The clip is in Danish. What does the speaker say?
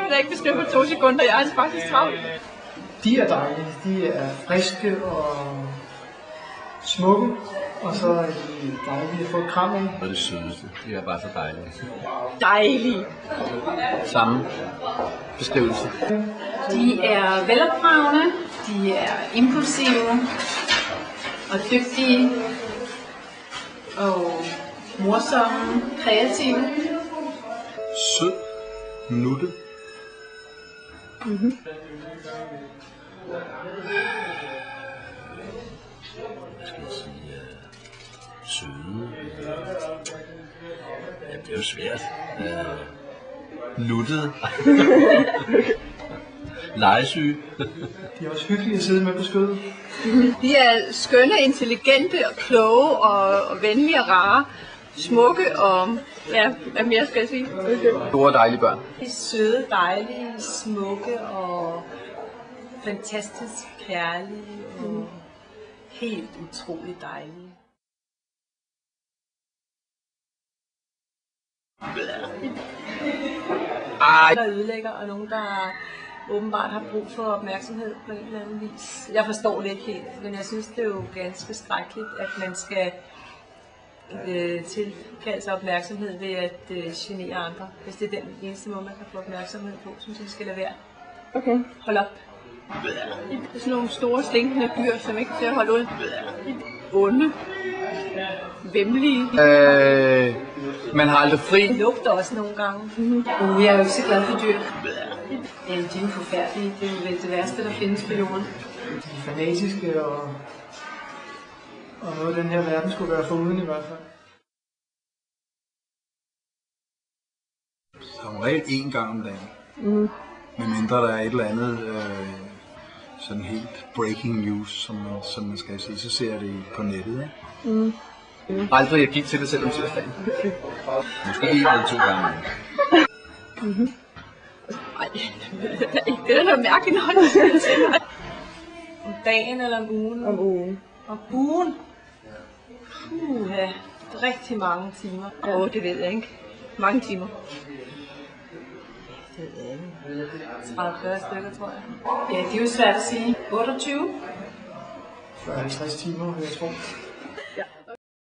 kan jeg ikke beskrive på 2 sekunder. Jeg er faktisk travlt. De er dejlige. De er friske og smukke. Og så er de dejlige at få et kram af. Og det sødeste. De er bare så dejlige. Dejlige. Samme beskrivelse. De er velopdragende. De er impulsive. Og dygtige. Og morsomme. Kreative. Sød. Nuttet. Hvad skal jeg sige? Søde. Ja, det er jo svært. Nuttet. Legesyge. De er også hyggelige at sidde med på skødet. De er skønne, intelligente og kloge og venlige og rare. Smukke og, ja, hvad mere skal jeg sige? Store dejlige børn. De er søde, dejlige, smukke og fantastisk kærlige og helt utroligt dejlige. Der ødelægger, og nogen, der åbenbart har brug for opmærksomhed på en eller anden vis. Jeg forstår det ikke helt, men jeg synes, det er jo ganske skrækkeligt, at man skal tilkalde sig opmærksomhed ved at genere andre. Hvis det er den eneste måde, man kan få opmærksomhed på, synes jeg, det skal lade være. Okay. Hold op. Det er sådan nogle store, stinkende dyr, som ikke kan holde ud. Onde. Væmmelige. Man har aldrig fri. Det lugter også nogle gange. Jeg er jo ikke så glad for dyr. De er jo forfærdelige. Det er jo det værste, der findes på jorden. De er fanatiske og noget, den her verden skulle være foruden i hvert fald. Som regel 1 gang om dagen. Medmindre der er et eller andet sådan helt breaking news, som man skal sige, så ser jeg det på nettet. Aldrig jeg gik til det selv om tirsdagen. Måske 1 eller 2 gange. Ej, det er noget mærkeligt noget. Om dagen eller om ugen? Om ugen. Om ugen? Ja, rigtig mange timer. Det ved jeg ikke. Mange timer. Det ved jeg ikke. 30-40 stykker, tror jeg. Ja, det er jo svært at sige. 28? 50 timer, jeg tror.